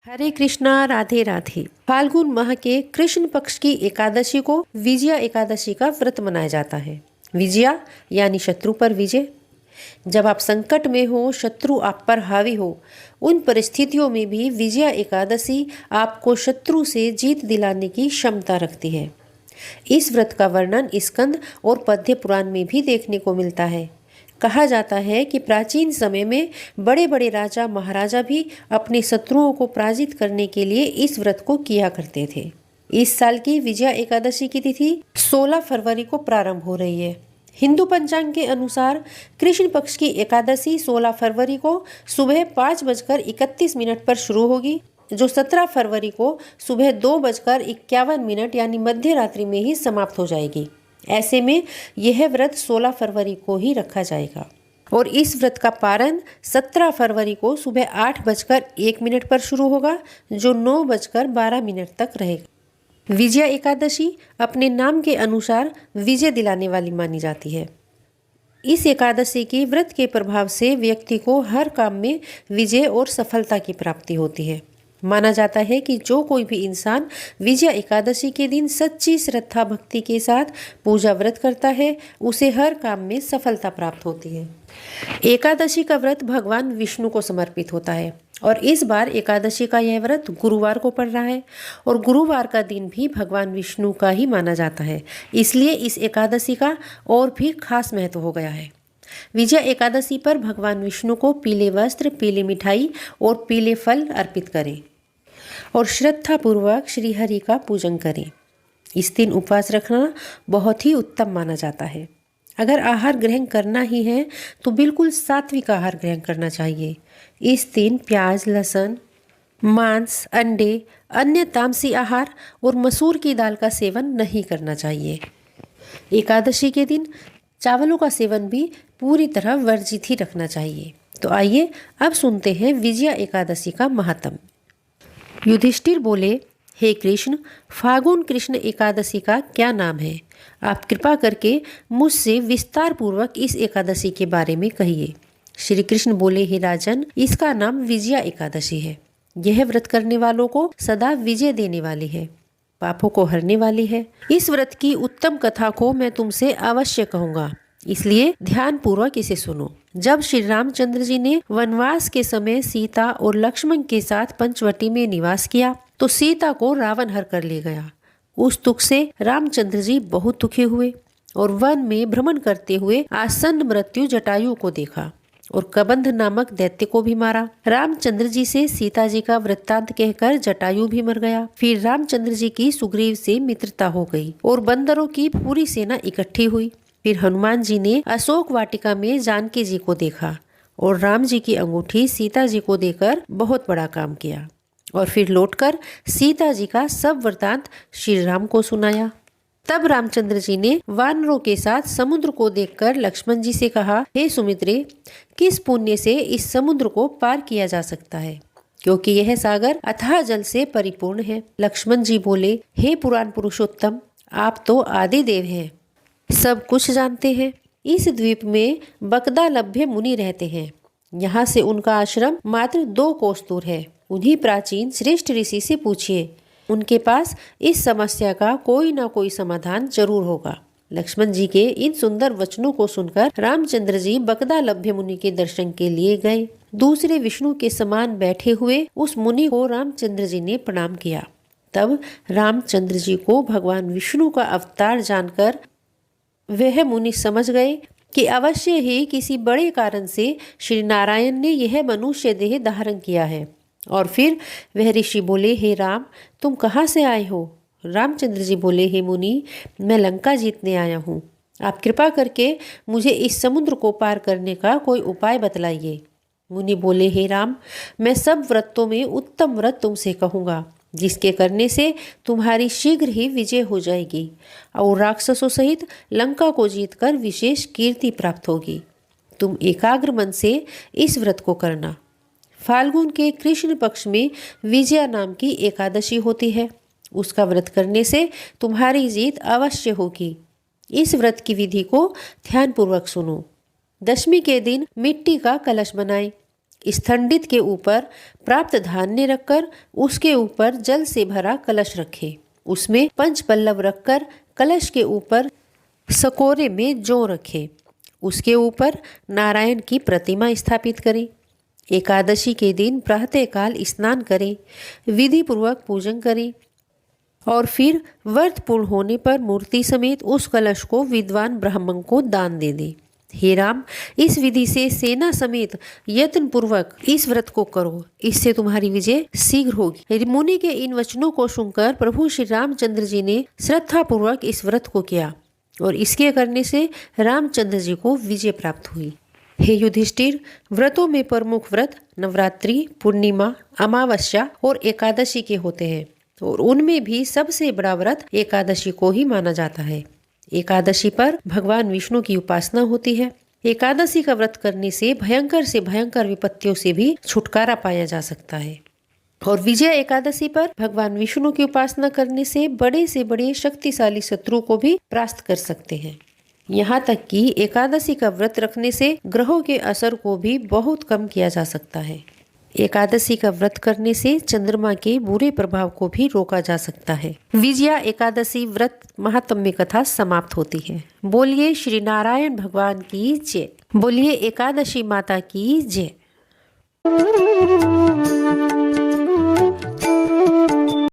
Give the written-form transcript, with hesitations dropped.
हरे कृष्णा, राधे राधे। फाल्गुन माह के कृष्ण पक्ष की एकादशी को विजया एकादशी का व्रत मनाया जाता है। विजया यानी शत्रु पर विजय। जब आप संकट में हो, शत्रु आप पर हावी हो, उन परिस्थितियों में भी विजया एकादशी आपको शत्रु से जीत दिलाने की क्षमता रखती है। इस व्रत का वर्णन स्कंद और पद्य पुराण में भी देखने को मिलता है। कहा जाता है कि प्राचीन समय में बड़े बड़े राजा महाराजा भी अपने शत्रुओं को पराजित करने के लिए इस व्रत को किया करते थे। इस साल की विजया एकादशी की तिथि 16 फरवरी को प्रारंभ हो रही है। हिंदू पंचांग के अनुसार कृष्ण पक्ष की एकादशी 16 फरवरी को सुबह 5:31 पर शुरू होगी, जो 17 फरवरी को सुबह 2:51 यानी मध्य रात्रि में ही समाप्त हो जाएगी। ऐसे में यह व्रत 16 फरवरी को ही रखा जाएगा और इस व्रत का पारण 17 फरवरी को सुबह 8:01 पर शुरू होगा, जो 9:12 तक रहेगा। विजया एकादशी अपने नाम के अनुसार विजय दिलाने वाली मानी जाती है। इस एकादशी की व्रत के प्रभाव से व्यक्ति को हर काम में विजय और सफलता की प्राप्ति होती है। माना जाता है कि जो कोई भी इंसान विजया एकादशी के दिन सच्ची श्रद्धा भक्ति के साथ पूजा व्रत करता है, उसे हर काम में सफलता प्राप्त होती है। एकादशी का व्रत भगवान विष्णु को समर्पित होता है और इस बार एकादशी का यह व्रत गुरुवार को पड़ रहा है और गुरुवार का दिन भी भगवान विष्णु का ही माना जाता है, इसलिए इस एकादशी का और भी खास महत्व हो गया है। विजया एकादशी पर भगवान विष्णु को पीले वस्त्र, पीली मिठाई और पीले फल अर्पित करें और श्रद्धा पूर्वक श्री हरि का पूजन करें। इस दिन उपवास रखना बहुत ही उत्तम माना जाता है। अगर आहार ग्रहण करना ही है तो बिल्कुल सात्विक आहार ग्रहण करना चाहिए। इस दिन प्याज, लहसुन, मांस, अंडे, अन्य तामसी आहार और मसूर की दाल का सेवन नहीं करना चाहिए। एकादशी के दिन चावलों का सेवन भी पूरी तरह वर्जित ही रखना चाहिए। तो आइए अब सुनते हैं विजया एकादशी का महात्म्य। युधिष्ठिर बोले, हे कृष्ण, फागुन कृष्ण एकादशी का क्या नाम है? आप कृपा करके मुझसे विस्तार पूर्वक इस एकादशी के बारे में कहिए। श्री कृष्ण बोले, हे राजन, इसका नाम विजया एकादशी है। यह व्रत करने वालों को सदा विजय देने वाली है, पापों को हरने वाली है। इस व्रत की उत्तम कथा को मैं तुमसे अवश्य कहूँगा, इसलिए ध्यान पूर्वक इसे सुनो। जब श्री रामचंद्र जी ने वनवास के समय सीता और लक्ष्मण के साथ पंचवटी में निवास किया तो सीता को रावण हर कर ले गया। उस दुख से रामचंद्र जी बहुत दुखी हुए और वन में भ्रमण करते हुए आसन्न मृत्यु जटायु को देखा और कबंध नामक दैत्य को भी मारा। रामचंद्र जी से सीता जी का वृत्तांत कहकर जटायु भी मर गया। फिर रामचंद्र जी की सुग्रीव से मित्रता हो गई और बंदरों की पूरी सेना इकट्ठी हुई। फिर हनुमान जी ने अशोक वाटिका में जानकी जी को देखा और राम जी की अंगूठी सीता जी को देकर बहुत बड़ा काम किया और फिर लौटकर सीता जी का सब वृत्तांत श्री राम को सुनाया। तब रामचंद्र जी ने वानरों के साथ समुद्र को देखकर लक्ष्मण जी से कहा, हे सुमित्रे, किस पुण्य से इस समुद्र को पार किया जा सकता है, क्योंकि यह सागर अथाह जल से परिपूर्ण है। लक्ष्मण जी बोले, हे पुराण पुरुषोत्तम, आप तो आदि देव हैं, सब कुछ जानते हैं। इस द्वीप में बकदालभ्य मुनि रहते हैं। यहाँ से उनका आश्रम मात्र 2 कोस दूर है। उन्हीं प्राचीन श्रेष्ठ ऋषि से पूछिए, उनके पास इस समस्या का कोई ना कोई समाधान जरूर होगा। लक्ष्मण जी के इन सुंदर वचनों को सुनकर रामचंद्र जी बकदालभ्य मुनि के दर्शन के लिए गए। दूसरे विष्णु के समान बैठे हुए उस मुनि को रामचंद्र जी ने प्रणाम किया। तब रामचंद्र जी को भगवान विष्णु का अवतार जानकर वह मुनि समझ गए कि अवश्य ही किसी बड़े कारण से श्री नारायण ने यह मनुष्य देह धारण किया है। और फिर वह ऋषि बोले, हे राम, तुम कहाँ से आए हो? रामचंद्र जी बोले, हे मुनि, मैं लंका जीतने आया हूँ। आप कृपा करके मुझे इस समुद्र को पार करने का कोई उपाय बतलाइए। मुनि बोले, हे राम, मैं सब व्रतों में उत्तम व्रत तुमसे कहूँगा, जिसके करने से तुम्हारी शीघ्र ही विजय हो जाएगी और राक्षसों सहित लंका को जीतकर विशेष कीर्ति प्राप्त होगी। तुम एकाग्र मन से इस व्रत को करना। फाल्गुन के कृष्ण पक्ष में विजया नाम की एकादशी होती है। उसका व्रत करने से तुम्हारी जीत अवश्य होगी। इस व्रत की विधि को ध्यानपूर्वक सुनो। दशमी के दिन मिट्टी का कलश बनाएं, स्तंडित के ऊपर प्राप्त धान्य रखकर उसके ऊपर जल से भरा कलश रखे। उसमें पंच पल्लव रखकर कलश के ऊपर सकोरे में जौ रखे। उसके ऊपर नारायण की प्रतिमा स्थापित करें। एकादशी के दिन प्रातःकाल स्नान करें, विधि पूर्वक पूजन करें और फिर व्रत पूर्ण होने पर मूर्ति समेत उस कलश को विद्वान ब्राह्मण को दान दे दें। हे राम, इस विधि से सेना समेत यत्न पूर्वक इस व्रत को करो, इससे तुम्हारी विजय शीघ्र होगी। मुनि के इन वचनों को सुनकर प्रभु श्री रामचंद्र जी ने श्रद्धा पूर्वक इस व्रत को किया और इसके करने से रामचंद्र जी को विजय प्राप्त हुई। हे युधिष्ठिर, व्रतों में प्रमुख व्रत नवरात्रि, पूर्णिमा, अमावस्या और एकादशी के होते हैं और उनमें भी सबसे बड़ा व्रत एकादशी को ही माना जाता है। एकादशी पर भगवान विष्णु की उपासना होती है। एकादशी का व्रत करने से भयंकर विपत्तियों से भी छुटकारा पाया जा सकता है और विजय एकादशी पर भगवान विष्णु की उपासना करने से बड़े शक्तिशाली शत्रु को भी परास्त कर सकते हैं। यहाँ तक कि एकादशी का व्रत रखने से ग्रहों के असर को भी बहुत कम किया जा सकता है। एकादशी का व्रत करने से चंद्रमा के बुरे प्रभाव को भी रोका जा सकता है। विजया एकादशी व्रत महात्म्य कथा समाप्त होती है। बोलिए श्री नारायण भगवान की जय। बोलिए एकादशी माता की जय।